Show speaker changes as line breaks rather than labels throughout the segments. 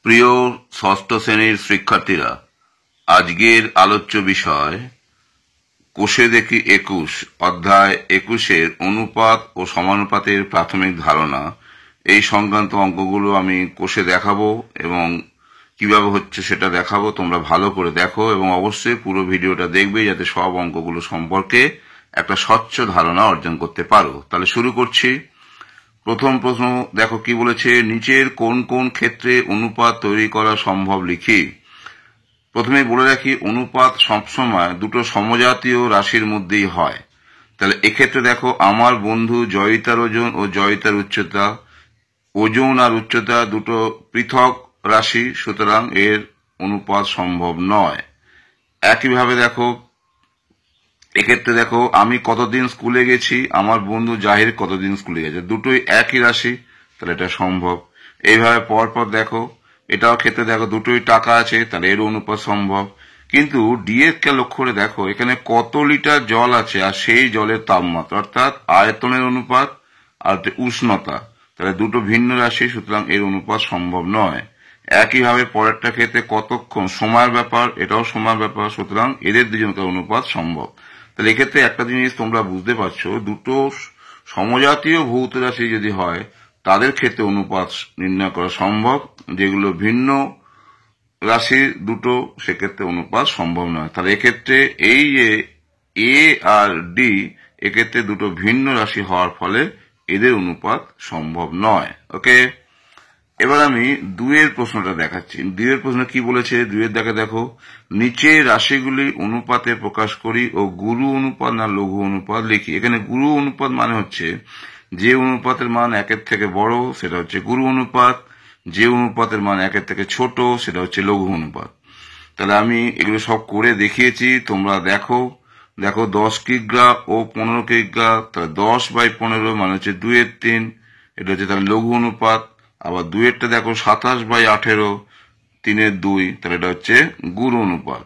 প্রিয় ষষ্ঠ শ্রেণীর শিক্ষার্থীরা, আজকের আলোচ্য বিষয় কোষে দেখি 21 অধ্যায় 21-এর অনুপাত ও সমানুপাতের প্রাথমিক ধারণা। এই সংক্রান্ত অঙ্কগুলো আমি কোষে দেখাবো এবং কিভাবে হচ্ছে সেটা দেখাবো। তোমরা ভালো করে দেখো এবং অবশ্যই পুরো ভিডিওটা দেখবে যাতে সব অঙ্কগুলো সম্পর্কে একটা স্বচ্ছ ধারণা অর্জন করতে পারো। তাহলে শুরু করছি। প্রথম প্রশ্ন দেখো কি বলেছে, নিচের কোন কোন ক্ষেত্রে অনুপাত তৈরি করা সম্ভব লিখি। প্রথমে বলে রাখি, অনুপাত সবসময় দুটো সমজাতীয় রাশির মধ্যেই হয়। তাহলে এক্ষেত্রে দেখো, আমার বন্ধু জয়িতার ওজন ও জয়িতার উচ্চতা, ওজন আর উচ্চতা দুটো পৃথক রাশি, সুতরাং এর অনুপাত সম্ভব নয়। একইভাবে দেখো, এক্ষেত্রে দেখো, আমি কতদিন স্কুলে গেছি, আমার বন্ধু জাহির কতদিন স্কুলে গেছে, দুটোই একই রাশি, তাহলে এটা সম্ভব। এইভাবে পরপর দেখো, এটাও ক্ষেত্রে দেখো দুটোই টাকা আছে, তাহলে এর অনুপাত সম্ভব। কিন্তু ডি এর কে লক্ষ্য করে দেখো, এখানে কত লিটার জল আছে আর সেই জলের তাপমাত্রা, অর্থাৎ আয়তনের অনুপাত আর উষ্ণতা, তাহলে দুটো ভিন্ন রাশি, সুতরাং এর অনুপাত সম্ভব নয়। একইভাবে পরেরটা ক্ষেত্রে কতক্ষণ, সময়ের ব্যাপার, এটাও সময়ের ব্যাপার, সুতরাং এদের দুজনকার অনুপাত সম্ভব। তাহলে এক্ষেত্রে একটা জিনিস তোমরা বুঝতে পারছো, দুটো সমজাতীয় ভৌত রাশি যদি হয় তাদের ক্ষেত্রে অনুপাত নির্ণয় করা সম্ভব, যেগুলো ভিন্ন রাশি দুটো সেক্ষেত্রে অনুপাত সম্ভব নয়। তাহলে এক্ষেত্রে এই যে এ আর ডি, এক্ষেত্রে দুটো ভিন্ন রাশি হওয়ার ফলে এদের অনুপাত সম্ভব নয়। ওকে, এবার আমি দুইয়ের প্রশ্নটা দেখাচ্ছি। দুইয়ের প্রশ্ন কি বলেছে, দুইয়ের দেখো, নিচে রাশিগুলি অনুপাতে প্রকাশ করি ও গুরু অনুপাত না লঘু অনুপাত লিখি। এখানে গুরু অনুপাত মানে হচ্ছে যে অনুপাতের মান একের থেকে বড় সেটা হচ্ছে গুরু অনুপাত, যে অনুপাতের মান একের থেকে ছোট সেটা হচ্ছে লঘু অনুপাত। তাহলে আমি এগুলো সব করে দেখিয়েছি, তোমরা দেখো। 10 কিগ্রা ও 15 কিগ্রা, তাহলে 10/15 মানে হচ্ছে 2/3, এটা হচ্ছে তাহলে লঘু অনুপাত। আবার 2-এরটা দেখো 27/18, 3/2, তাহলে এটা হচ্ছে গুরু অনুপাত।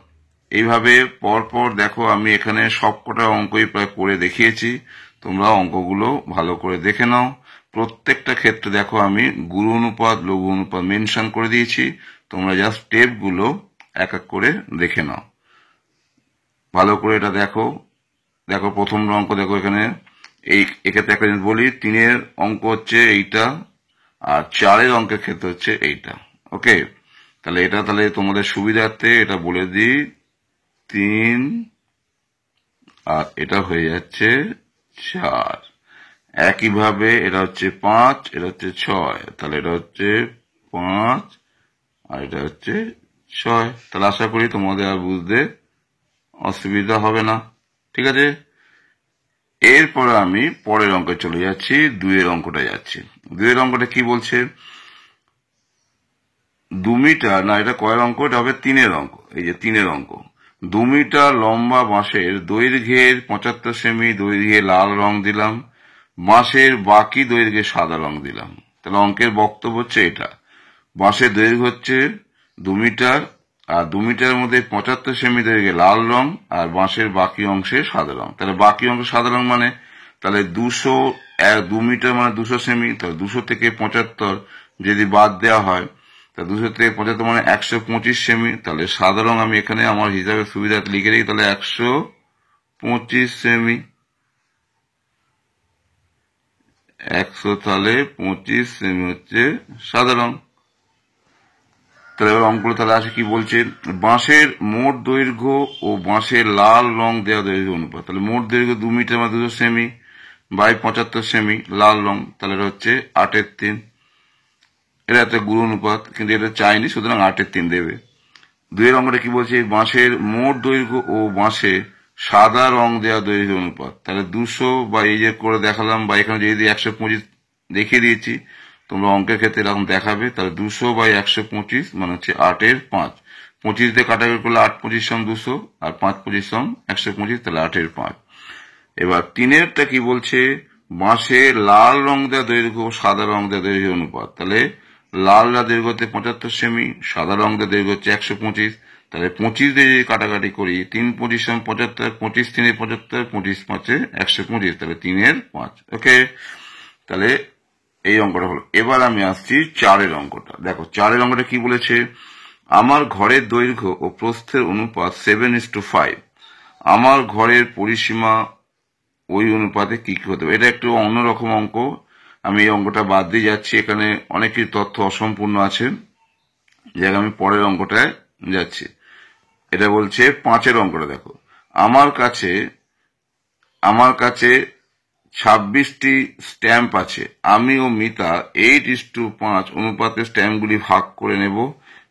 এইভাবে পরপর দেখো, আমি এখানে সবকটা অঙ্কই প্রায় করে দেখিয়েছি, তোমরা অঙ্কগুলো ভালো করে দেখে নাও। প্রত্যেকটা ক্ষেত্রে দেখো আমি গুরু অনুপাত লঘু অনুপাত মেনশন করে দিয়েছি, তোমরা জাস্ট স্টেপগুলো এক এক করে দেখে নাও ভালো করে। এটা দেখো, প্রথম অঙ্ক দেখো, এখানে এক্ষেত্রে একটা জিনিস বলি, 3-এর অঙ্ক হচ্ছে এইটা আর 4-এর অঙ্কের ক্ষেত্রে হচ্ছে এইটা। ওকে, তাহলে এটা তাহলে তোমাদের সুবিধার্থে এটা বলে দিই, 3 আর এটা হয়ে যাচ্ছে 4। একইভাবে এটা হচ্ছে 5, এটা হচ্ছে 6, তাহলে এটা হচ্ছে 5 আর এটা হচ্ছে 6। তাহলে আশা করি তোমাদের আর বুঝতে অসুবিধা হবে না। ঠিক আছে, এরপরে আমি পরের অঙ্কে চলে যাচ্ছি, 2-এর অঙ্কটা যাচ্ছি। 2-এর অঙ্কটা কি বলছে, 2 মিটার, না এটা কয়ের অঙ্ক, এটা হবে 3-এর অঙ্ক। এই যে 3-এর অঙ্ক, 2 মিটার লম্বা বাঁশের দৈর্ঘ্যের 75 সেমি দৈর্ঘ্যে লাল রং দিলাম, বাঁশের বাকি দৈর্ঘ্যে সাদা রং দিলাম। তাহলে অঙ্কের বক্তব্য হচ্ছে এটা, বাঁশের দৈর্ঘ্য হচ্ছে 2 মিটার আর 2 মিটারের মধ্যে 75 সেমি দৈর্ঘ্যে লাল রং আর বাঁশের বাকি অংশে সাদা রং। তাহলে বাকি অংশে সাদা রং মানে, তাহলে 2 মিটার মানে 200 সেমি, তাহলে 200 থেকে 75 যদি বাদ দেওয়া হয়, তা 200 থেকে 75 মানে 125 সেমি। তাহলে সাদা রং আমি এখানে আমার হিসাবে সুবিধাতে লিখে দিই, তাহলে 125 সেমি, 100, তাহলে 25 সেমি হচ্ছে সাদা রং। তাহলে এবার অঙ্কগুলো তাহলে আসে কি বলছে, বাঁশের মোট দৈর্ঘ্য ও বাঁশের লাল রং দেওয়া দৈর্ঘ্য অনুপাত। তাহলে মোট দৈর্ঘ্য 2 মিটার বা 200 সেমি বাই 75 সেমি, লাল রং, তাহলে এটা হচ্ছে 8/3। এটা একটা গুরু অনুপাত, কিন্তু এটা চাইনি, সুতরাং 8/3 দেবে। 2-এর অঙ্কটা কি বলছে, বাঁশের মোট দৈর্ঘ্য ও বাঁশে সাদা রং দেওয়া দৈর্ঘ্য অনুপাত। তাহলে 200 বা এই যে করে দেখালাম, বা এখানে যদি 125 দেখিয়ে দিয়েছি, তোমরা অঙ্কের ক্ষেত্রে এরকম দেখাবে। তাহলে 200/125 মানে হচ্ছে 8/5। 25 দিয়ে কাটাকাটি করলে 8×25 = 200 আর 5×25 = 125, তাহলে 8/5। এবার 3-এরটা কি বলছে, বাঁশে লাল রং দেওয়া দৈর্ঘ্য ও সাদা রং দেওয়া দৈর্ঘ্য অনুপাত। তাহলে লাল দৈর্ঘ্য হচ্ছে 75 সেমি, সাদা রং দেওয়া দৈর্ঘ্য হচ্ছে 125। তাহলে 25 দিয়ে যদি কাটাকাটি করি, 3×25 = 75, 25×3 = 75, 25×5 = 125, তাহলে 3/5। ওকে, তাহলে এই অঙ্কটা হলো। এবার আমি আসছি 4-এর অঙ্কটা। দেখো 4-এর অঙ্কটা কি বলেছে, আমার ঘরের দৈর্ঘ্য ও প্রস্থের অনুপাত 7:5, আমার ঘরের পরিসীমা ওই অনুপাতে কি কি হতে হবে। এটা একটু অন্যরকম অঙ্ক, আমি এই অঙ্কটা বাদ দিয়ে যাচ্ছি, এখানে অনেকই তথ্য অসম্পূর্ণ আছে, যাক আমি পরের অঙ্কটায় যাচ্ছি। এটা বলছে 5-এর অঙ্কটা। দেখো আমার কাছে 26টি স্ট্যাম্প আছে, আমি ও মিতা 8:5 অনুপাতে স্ট্যাম্পগুলি ভাগ করে নেব,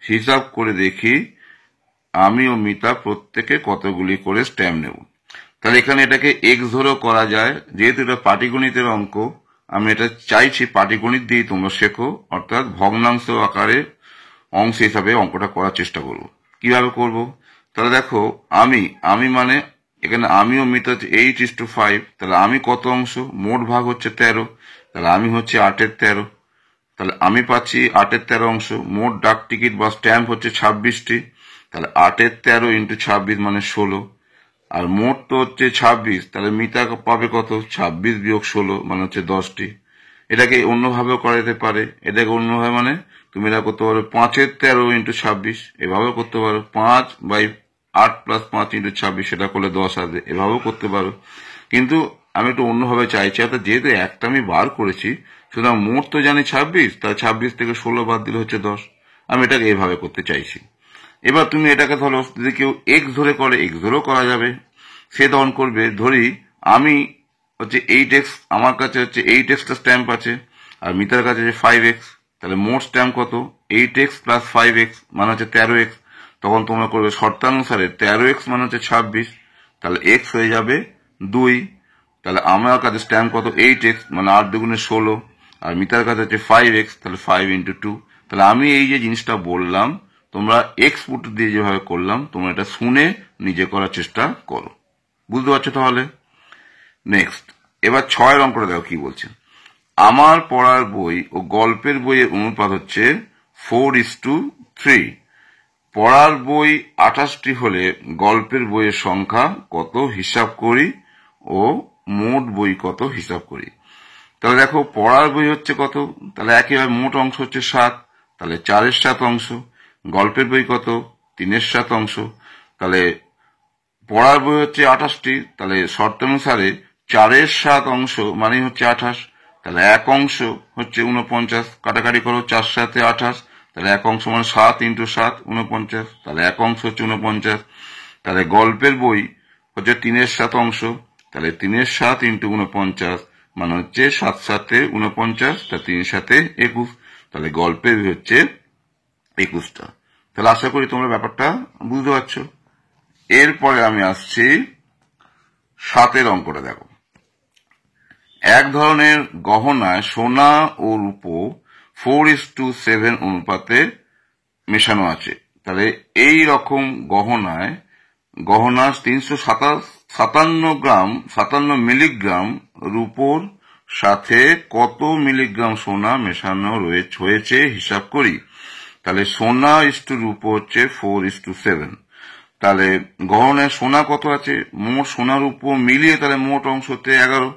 হিসাব করে দেখি আমি ও মিতা প্রত্যেকে কতগুলি করে স্ট্যাম্প নেব। তাহলে এখানে এটাকে এক্স ধরেও করা যায়, যেহেতু এটা পাটিগণিতের অঙ্ক, আমি এটা চাইছি পাটিগণিত দিয়েই তোমরা শেখো, অর্থাৎ ভগ্নাংশ আকারে অংশ হিসাবে অঙ্কটা করার চেষ্টা করব। কিভাবে করব, তাহলে দেখো আমি মানে এখানে আমি ও মিতা হচ্ছে 8:5, তাহলে আমি কত অংশ, মোট ভাগ হচ্ছে 13, তাহলে আমি হচ্ছে 8-এর 13, তাহলে আমি পাচ্ছি 8-এর 13 অংশ। মোট ডাক টিকিট বা স্ট্যাম্প হচ্ছে 26টি, তাহলে 8-এর 13 ইন্টু 26 মানে 16, আর মোট তো হচ্ছে 26, তাহলে মিতা পাবে কত, 26 বিয়োগ 16 মানে হচ্ছে 10টি। এটাকে অন্যভাবেও করা যেতে পারে, এটাকে অন্যভাবে মানে তুমি এটা করতে পারো 5-এর 13 ইন্টু 26, এভাবেও করতে পারো 5/8 + 5 ইন্টু 26, সেটা করলে 10 আসবে, এভাবেও করতে পারো। কিন্তু আমি একটু অন্যভাবে চাইছি, অর্থাৎ যেহেতু একটা আমি বার করেছি, সুতরাং মোট তো জানি 26, তাহলে 26 থেকে 16 বাদ দিলে হচ্ছে 10, আমি এটাকে এইভাবে করতে চাইছি। এবার তুমি এটাকে ধরো, যদি কেউ এক্স ধরে করে এক্স ধরেও করা যাবে, সে তখন করবে, ধরি আমি হচ্ছে 8x, আমার কাছে হচ্ছে 8xটা স্ট্যাম্প আছে, আর মিতার কাছে আছে 5x, তাহলে মোট স্ট্যাম্প কত, 8x + 5x মানে হচ্ছে 13x। তখন তোমরা করবে শর্তানুসারে 13x মানে হচ্ছে 26, তাহলে x হয়ে যাবে 2, তাহলে আমার কাছে স্ট্যাম্প কত, 8x মানে 8 দুগুণে 16, আর মিতার কাছে হচ্ছে 5x, তাহলে 5 × 2। তাহলে আমি এই যে জিনিসটা বললাম, তোমরা এক্স পুট দিয়ে যেভাবে করলাম, তোমরা এটা শুনে নিজে করার চেষ্টা করো। বুঝতে পারছো তাহলে? নেক্সট, এবার 6-এর অঙ্কটা দেখো কি বলছে, আমার পড়ার বই ও গল্পের বইয়ের অনুপাত হচ্ছে 4:3, পড়ার বই 28টি হলে গল্পের বইয়ের সংখ্যা কত হিসাব করি ও মোট বই কত হিসাব করি। তাহলে দেখো পড়ার বই হচ্ছে কত, তাহলে একেবারে মোট অংশ হচ্ছে 7, তাহলে 4/7 অংশ। গল্পের বই কত, 3/7 অংশ। তাহলে পড়ার বই হচ্ছে 28টি, তাহলে শর্তানুসারে 4/7 অংশ মানে হচ্ছে 28, তাহলে এক অংশ হচ্ছে 49, কাটাকাটি করো 4/7 28, তাহলে এক অংশ মানে 7 × 7 49, তাহলে এক অংশ হচ্ছে 49। তাহলে গল্পের বই হচ্ছে 3/7 অংশ, তাহলে 3/7 × 49 মানে হচ্ছে 7/7 49, তা 3/7 21, তাহলে গল্পের বই হচ্ছে 21টা। তাহলে আশা করি তোমরা ব্যাপারটা বুঝতে পারছো। এরপরে আমি আসছি 7-এর অঙ্কটা। দেখো, এক ধরনের গহনায় সোনা ও রূপো 4:7 অনুপাতে মেশানো আছে। তাহলে এই রকম গহনা 357 মিলিগ্রাম রূপোর সাথে কত মিলিগ্রাম সোনা মেশানো হয়েছে হিসাব করি। তাহলে সোনা রূপো হচ্ছে 4:7, তাহলে গহনায় সোনা কত আছে, মোট সোনার রূপো মিলিয়ে তাহলে মোট অংশ হচ্ছে 11,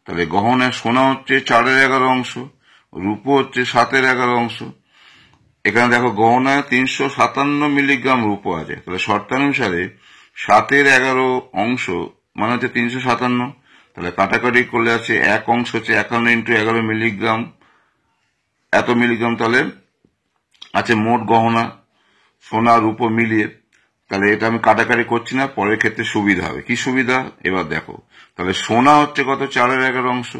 তাহলে গহনায় সোনা হচ্ছে 4/11 অংশ, রূপো হচ্ছে 7/11 অংশ। এখানে দেখো গহনায় 357 মিলিগ্রাম রূপো আছে, তাহলে শর্তানুসারে 7/11 অংশ মানে হচ্ছে 357, তাহলে কাটাকাটি করলে আছে এক অংশ হচ্ছে 51 × 11 মিলিগ্রাম, এত মিলিগ্রাম। তাহলে আছে মোট গহনা সোনা রূপো মিলিয়ে, তাহলে এটা আমি কাটাকাটি করছি না, পরের ক্ষেত্রে সুবিধা হবে। কি সুবিধা, এবার দেখো, তাহলে সোনা হচ্ছে কত, 4/11 অংশ,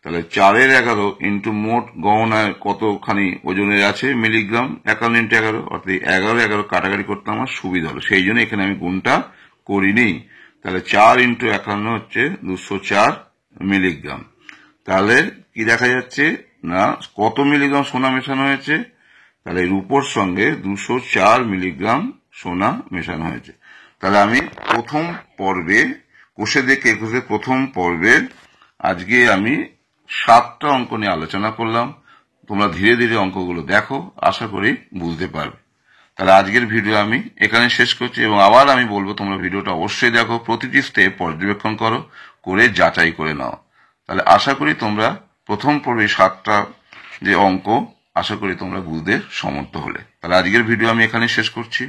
তাহলে 4/11 ইন্টু মোট গহনায় কতখানি ওজনের আছে মিলিগ্রাম, 51 × 11, অর্থাৎ 11 কাটাকাটি করতে আমার সুবিধা হলো, সেই জন্য এখানে আমি গুণটা করিনি। তাহলে 4 × 51 হচ্ছে 204 মিলিগ্রাম। তাহলে কি দেখা যাচ্ছে না, কত মিলিগ্রাম সোনা মেশানো হয়েছে, তাহলে রূপোর সঙ্গে 204 মিলিগ্রাম সোনা মেশানো হয়েছে। তাহলে আমি প্রথম পর্বে কোষে দেখে একুশে প্রথম পর্বে আজকে আমি 7টা অঙ্ক নিয়ে আলোচনা করলাম। তোমরা ধীরে ধীরে অঙ্কগুলো দেখো, আশা করি বুঝতে পারবে। তাহলে আজকের ভিডিও আমি এখানে শেষ করছি, এবং আবার আমি বলবো তোমরা ভিডিওটা অবশ্যই দেখো, প্রতিটি স্টেপ পর্যবেক্ষণ করো, করে যাচাই করে নাও। তাহলে আশা করি তোমরা প্রথম পর্বে 7টা যে অঙ্ক আশা করি তোমরা বুঝতে সমর্থ হলে। তাহলে আজকের ভিডিও আমি এখানে শেষ করছি।